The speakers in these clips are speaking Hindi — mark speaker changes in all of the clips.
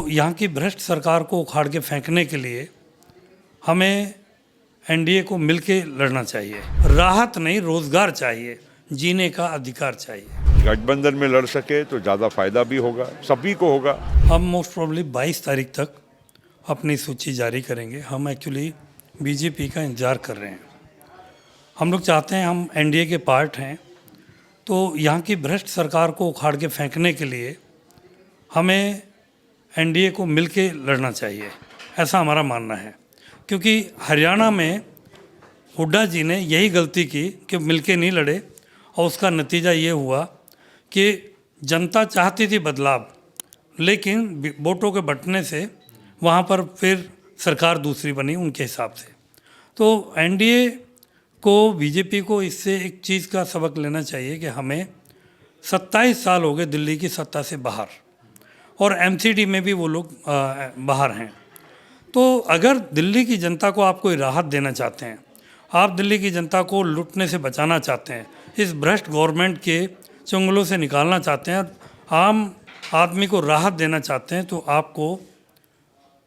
Speaker 1: यहाँ की भ्रष्ट सरकार को उखाड़ के फेंकने के लिए हमें एनडीए को मिलके लड़ना चाहिए। राहत नहीं, रोजगार चाहिए, जीने का अधिकार चाहिए।
Speaker 2: गठबंधन में लड़ सके तो ज़्यादा फायदा भी होगा, सभी को होगा।
Speaker 1: हम मोस्ट प्रोबेबली 22 तारीख तक अपनी सूची जारी करेंगे। हम एक्चुअली बीजेपी का इंतज़ार कर रहे हैं। हम लोग चाहते हैं, हम एनडीए के पार्ट हैं, तो यहाँ की भ्रष्ट सरकार को उखाड़ के फेंकने के लिए हमें एनडीए को मिलके लड़ना चाहिए, ऐसा हमारा मानना है। क्योंकि हरियाणा में हुड्डा जी ने यही गलती की कि मिलके नहीं लड़े, और उसका नतीजा ये हुआ कि जनता चाहती थी बदलाव, लेकिन वोटों के बंटने से वहाँ पर फिर सरकार दूसरी बनी उनके हिसाब से। तो एनडीए को, बीजेपी को इससे एक चीज़ का सबक लेना चाहिए कि हमें 27 साल हो गए दिल्ली की सत्ता से बाहर, और एमसीडी में भी वो लोग बाहर हैं। तो अगर दिल्ली की जनता को आप कोई राहत देना चाहते हैं, आप दिल्ली की जनता को लूटने से बचाना चाहते हैं, इस भ्रष्ट गवर्नमेंट के चुंगलों से निकालना चाहते हैं, आम आदमी को राहत देना चाहते हैं, तो आपको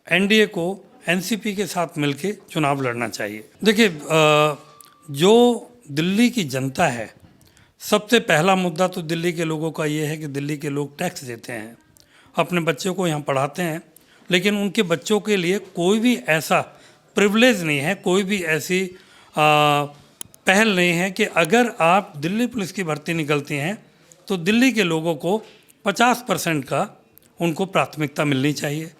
Speaker 1: एनडीए को एनसीपी के साथ मिलके चुनाव लड़ना चाहिए। देखिए, जो दिल्ली की जनता है, सबसे पहला मुद्दा तो दिल्ली के लोगों का ये है कि दिल्ली के लोग टैक्स देते हैं, अपने बच्चों को यहाँ पढ़ाते हैं, लेकिन उनके बच्चों के लिए कोई भी ऐसा प्रिविलेज नहीं है, कोई भी ऐसी पहल नहीं है कि अगर आप दिल्ली पुलिस की भर्ती निकलती हैं तो दिल्ली के लोगों को 50% का उनको प्राथमिकता मिलनी चाहिए।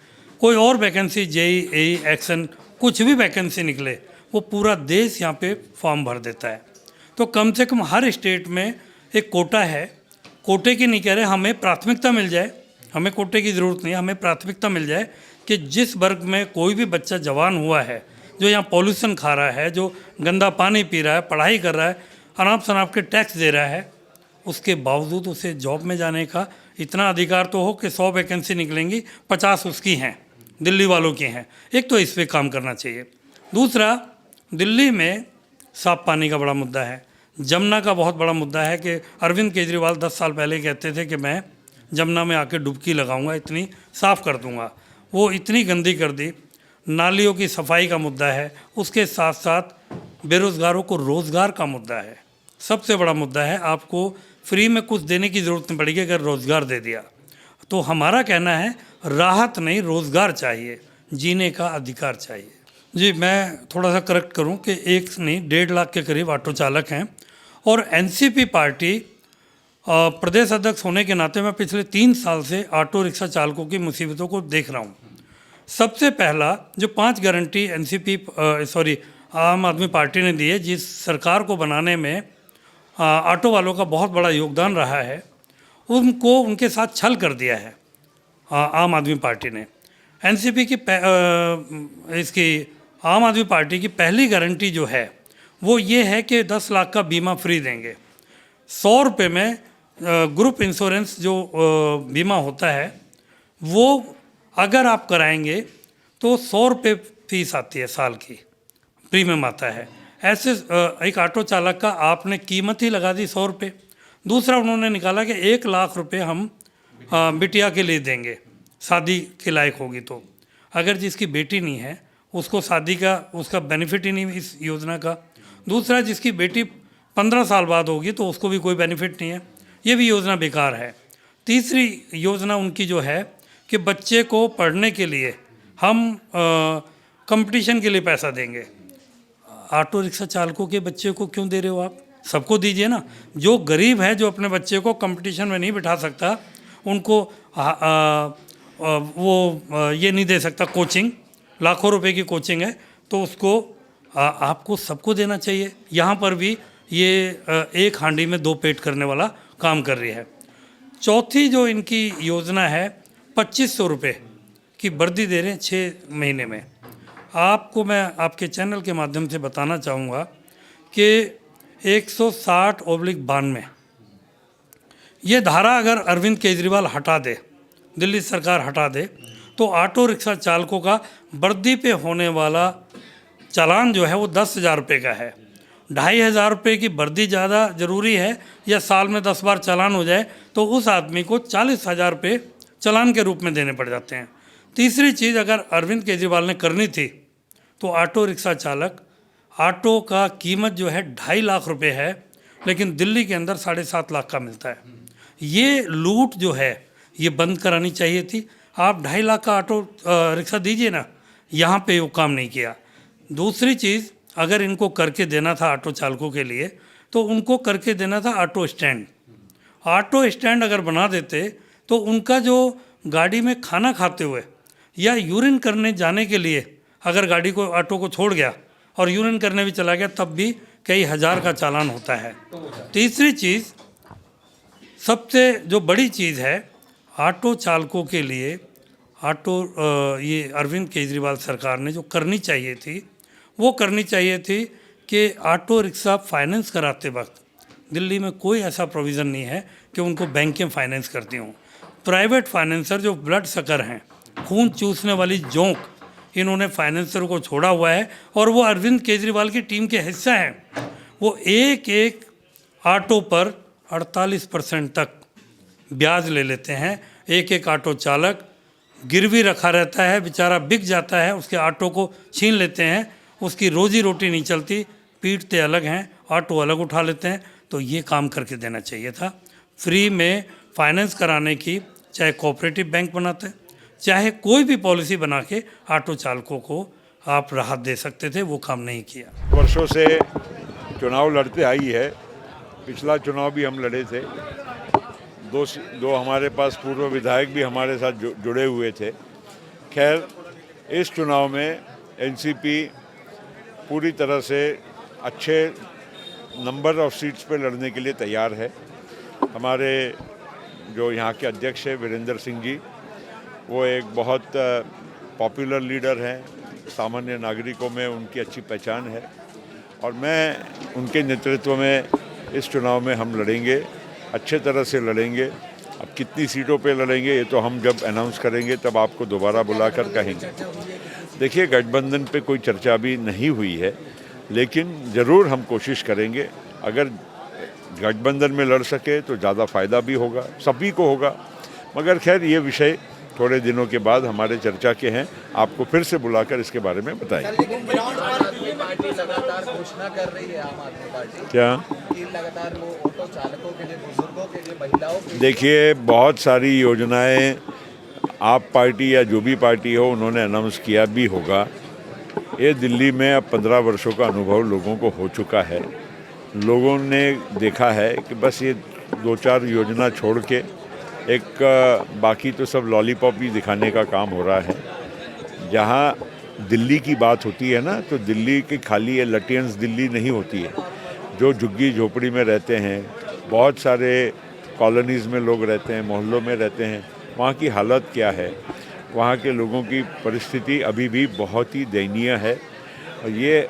Speaker 1: कोई और वैकेंसी, जेईई, एक्शन, कुछ भी वैकेंसी निकले, वो पूरा देश यहाँ पे फॉर्म भर देता है। तो कम से कम हर स्टेट में एक कोटा है। कोटे की नहीं कह रहे, हमें प्राथमिकता मिल जाए, हमें कोटे की ज़रूरत नहीं, हमें प्राथमिकता मिल जाए कि जिस वर्ग में कोई भी बच्चा जवान हुआ है, जो यहाँ पॉल्यूशन खा रहा है, जो गंदा पानी पी रहा है, पढ़ाई कर रहा है, अनाप शनाप के टैक्स दे रहा है, उसके बावजूद उसे जॉब में जाने का इतना अधिकार तो हो कि 100 वैकेंसी निकलेंगी, 50 उसकी हैं, दिल्ली वालों की हैं। एक तो इस पर काम करना चाहिए। दूसरा, दिल्ली में साफ पानी का बड़ा मुद्दा है, जमुना का बहुत बड़ा मुद्दा है कि अरविंद केजरीवाल 10 साल पहले कहते थे कि मैं जमुना में आके डुबकी लगाऊंगा, इतनी साफ़ कर दूंगा। वो इतनी गंदी कर दी। नालियों की सफाई का मुद्दा है, उसके साथ साथ बेरोज़गारों को रोज़गार का मुद्दा है। सबसे बड़ा मुद्दा है, आपको फ्री में कुछ देने की ज़रूरत नहीं पड़ेगी अगर रोज़गार दे दिया। तो हमारा कहना है, राहत नहीं, रोज़गार चाहिए, जीने का अधिकार चाहिए। जी, मैं थोड़ा सा करेक्ट करूं कि 1 नहीं 1.5 लाख के करीब ऑटो चालक हैं, और एनसीपी पार्टी प्रदेश अध्यक्ष होने के नाते मैं पिछले 3 साल से ऑटो रिक्शा चालकों की मुसीबतों को देख रहा हूँ। सबसे पहला जो 5 गारंटी आम आदमी पार्टी ने दी है, जिस सरकार को बनाने में ऑटो वालों का बहुत बड़ा योगदान रहा है, उनको उनके साथ छल कर दिया है आम आदमी पार्टी ने। एनसीपी की इसकी आम आदमी पार्टी की पहली गारंटी जो है वो ये है कि 10 लाख का बीमा फ्री देंगे। 100 रुपये में ग्रुप इंश्योरेंस जो बीमा होता है, वो अगर आप कराएंगे तो 100 रुपये फीस आती है, साल की प्रीमियम आता है। ऐसे एक ऑटो चालक का आपने कीमत ही लगा दी 100 रुपये। दूसरा, उन्होंने निकाला कि 1 लाख रुपये हम बिटिया के लिए देंगे, शादी के लायक होगी तो। अगर जिसकी बेटी नहीं है उसको शादी का उसका बेनिफिट ही नहीं इस योजना का। दूसरा, जिसकी बेटी 15 साल बाद होगी तो उसको भी कोई बेनिफिट नहीं है, ये भी योजना बेकार है। तीसरी योजना उनकी जो है कि बच्चे को पढ़ने के लिए हम कंपटीशन के लिए पैसा देंगे। ऑटो रिक्शा चालकों के बच्चे को क्यों दे रहे हो आप? सबको दीजिए ना। जो गरीब है, जो अपने बच्चे को कंपटीशन में नहीं बिठा सकता, उनको वो ये नहीं दे सकता, कोचिंग लाखों रुपए की कोचिंग है, तो उसको आपको सबको देना चाहिए। यहाँ पर भी ये एक हांडी में 2 पेट करने वाला काम कर रही है। चौथी जो इनकी योजना है, 2500 रुपये की वर्दी दे रहे हैं 6 महीने में। आपको मैं आपके चैनल के माध्यम से बताना चाहूँगा कि 160/92 ये धारा अगर अरविंद केजरीवाल हटा दे, दिल्ली सरकार हटा दे, तो ऑटो रिक्शा चालकों का वर्दी पे होने वाला चालान जो है वो 10,000 रुपये का है। 2,500 रुपये की वर्दी ज़्यादा ज़रूरी है, या साल में 10 बार चालान हो जाए तो उस आदमी को 40,000 रुपये चालान के रूप में देने पड़ जाते हैं। तीसरी चीज़ अगर अरविंद केजरीवाल ने करनी थी तो ऑटो रिक्शा चालक, ऑटो का कीमत जो है 2.5 लाख रुपए है, लेकिन दिल्ली के अंदर 7.5 लाख का मिलता है। ये लूट जो है ये बंद करानी चाहिए थी। आप 2.5 लाख का ऑटो रिक्शा दीजिए ना, यहाँ पे वो काम नहीं किया। दूसरी चीज़, अगर इनको करके देना था ऑटो चालकों के लिए तो उनको करके देना था ऑटो स्टैंड। ऑटो स्टैंड अगर बना देते तो उनका जो गाड़ी में खाना खाते हुए या यूरिन करने जाने के लिए अगर गाड़ी को ऑटो को छोड़ गया और यूरिन करने भी चला गया तब भी कई हज़ार का चालान होता है। तीसरी चीज़, सबसे जो बड़ी चीज़ है, ऑटो चालकों के लिए ये अरविंद केजरीवाल सरकार ने जो करनी चाहिए थी वो करनी चाहिए थी कि ऑटो रिक्शा फाइनेंस कराते वक्त दिल्ली में कोई ऐसा प्रोविज़न नहीं है कि उनको बैंकें फाइनेंस करती हों। प्राइवेट फाइनेंसर जो ब्लड सकर हैं, खून चूसने वाली जोंक, इन्होंने फाइनेंसर को छोड़ा हुआ है और वो अरविंद केजरीवाल की टीम के हिस्सा हैं। वो एक एक ऑटो पर 48% तक ब्याज ले लेते हैं। एक एक ऑटो चालक गिरवी रखा रहता है, बेचारा बिक जाता है, उसके ऑटो को छीन लेते हैं, उसकी रोजी रोटी नहीं चलती, पीटते अलग हैं, ऑटो अलग उठा लेते हैं। तो ये काम करके देना चाहिए था। फ्री में फाइनेंस कराने की, चाहे कोऑपरेटिव बैंक बनाते, चाहे कोई भी पॉलिसी बना के ऑटो चालकों को आप राहत दे सकते थे, वो काम नहीं किया।
Speaker 2: वर्षों से चुनाव लड़ते आई है। पिछला चुनाव भी हम लड़े थे। दो हमारे पास पूर्व विधायक भी हमारे साथ जुड़े हुए थे। खैर, इस चुनाव में एनसीपी पूरी तरह से अच्छे नंबर ऑफ सीट्स पे लड़ने के लिए तैयार है। हमारे जो यहाँ के अध्यक्ष है वीरेंद्र सिंह जी, वो एक बहुत पॉपुलर लीडर हैं, सामान्य नागरिकों में उनकी अच्छी पहचान है और मैं उनके नेतृत्व में इस चुनाव में हम लड़ेंगे, अच्छे तरह से लड़ेंगे। अब कितनी सीटों पे लड़ेंगे ये तो हम जब अनाउंस करेंगे तब आपको दोबारा बुलाकर कहेंगे। देखिए, गठबंधन पे कोई चर्चा भी नहीं हुई है, लेकिन ज़रूर हम कोशिश करेंगे। अगर गठबंधन में लड़ सके तो ज़्यादा फ़ायदा भी होगा, सभी को होगा। मगर खैर, ये विषय थोड़े दिनों के बाद हमारे चर्चा के हैं, आपको फिर से बुलाकर इसके बारे में बताएंगे।
Speaker 3: पार्टी लगातार घोषणा कर रही है, आम आदमी पार्टी
Speaker 2: क्या
Speaker 3: कि लगातार वो ऑटो चालकों के लिए, बुजुर्गों के लिए, महिलाओं के लिए।
Speaker 2: देखिए, बहुत सारी योजनाएं आप पार्टी या जो भी पार्टी हो उन्होंने अनाउंस किया भी होगा। ये दिल्ली में अब 15 वर्षों का अनुभव लोगों को हो चुका है। लोगों ने देखा है कि बस ये 2-4 योजना छोड़ के बाकी तो सब लॉलीपॉप ही दिखाने का काम हो रहा है। जहाँ दिल्ली की बात होती है ना, तो दिल्ली की खाली ये लटियंस दिल्ली नहीं होती है। जो झुग्गी झोपड़ी में रहते हैं, बहुत सारे कॉलोनीज़ में लोग रहते हैं, मोहल्लों में रहते हैं, वहाँ की हालत क्या है, वहाँ के लोगों की परिस्थिति अभी भी बहुत ही दयनीय है और ये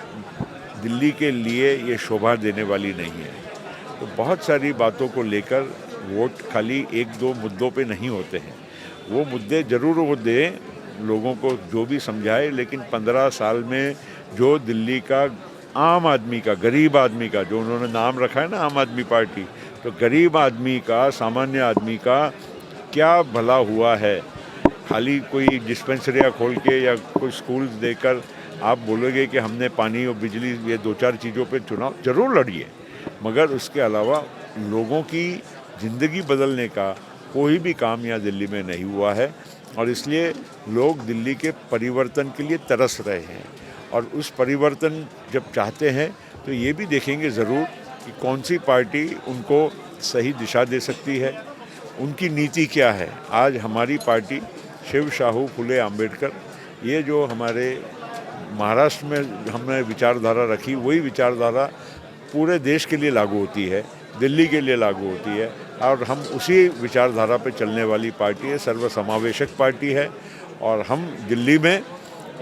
Speaker 2: दिल्ली के लिए ये शोभा देने वाली नहीं है। तो बहुत सारी बातों को लेकर वोट खाली 1-2 मुद्दों पे नहीं होते हैं। वो मुद्दे ज़रूर वो दें, लोगों को जो भी समझाए, लेकिन 15 साल में जो दिल्ली का आम आदमी का, गरीब आदमी का, जो उन्होंने नाम रखा है ना आम आदमी पार्टी, तो गरीब आदमी का, सामान्य आदमी का क्या भला हुआ है। खाली कोई डिस्पेंसरियाँ खोल के या कोई स्कूल देकर आप बोलोगे कि हमने पानी और बिजली, ये 2-4 चीज़ों पे चुनाव ज़रूर लड़िए, मगर उसके अलावा लोगों की ज़िंदगी बदलने का कोई भी काम यहाँ दिल्ली में नहीं हुआ है। और इसलिए लोग दिल्ली के परिवर्तन के लिए तरस रहे हैं और उस परिवर्तन जब चाहते हैं तो ये भी देखेंगे ज़रूर कि कौन सी पार्टी उनको सही दिशा दे सकती है, उनकी नीति क्या है। आज हमारी पार्टी शिव शाहू फुले आम्बेडकर, ये जो हमारे महाराष्ट्र में हमने विचारधारा रखी, वही विचारधारा पूरे देश के लिए लागू होती है, दिल्ली के लिए लागू होती है और हम उसी विचारधारा पे चलने वाली पार्टी है, सर्वसमावेशक पार्टी है। और हम दिल्ली में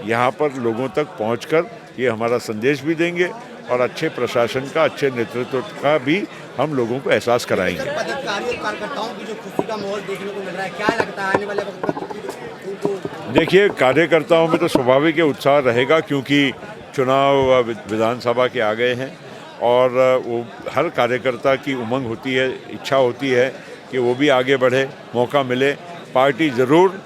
Speaker 2: यहाँ पर लोगों तक पहुँचकर ये हमारा संदेश भी देंगे और अच्छे प्रशासन का, अच्छे नेतृत्व का भी हम लोगों को एहसास कराएंगे।
Speaker 3: कार्यकर्ताओं की जो खुशी का माहौल देखने को मिल रहा है, क्या लगता है आने वाले वक्त में?
Speaker 2: देखिए, कार्यकर्ताओं में तो स्वाभाविक उत्साह रहेगा क्योंकि चुनाव विधानसभा के आ गए हैं और वो हर कार्यकर्ता की उमंग होती है, इच्छा होती है कि वो भी आगे बढ़े, मौका मिले। पार्टी ज़रूर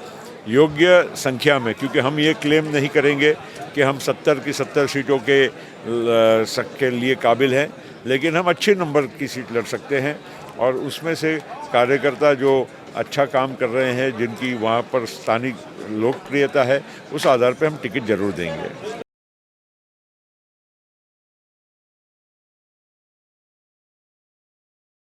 Speaker 2: योग्य संख्या में, क्योंकि हम ये क्लेम नहीं करेंगे कि हम 70 की 70 सीटों के लिए काबिल हैं, लेकिन हम अच्छे नंबर की सीट लड़ सकते हैं और उसमें से कार्यकर्ता जो अच्छा काम कर रहे हैं, जिनकी वहाँ पर स्थानिक लोकप्रियता है, उस आधार पर हम टिकट जरूर देंगे।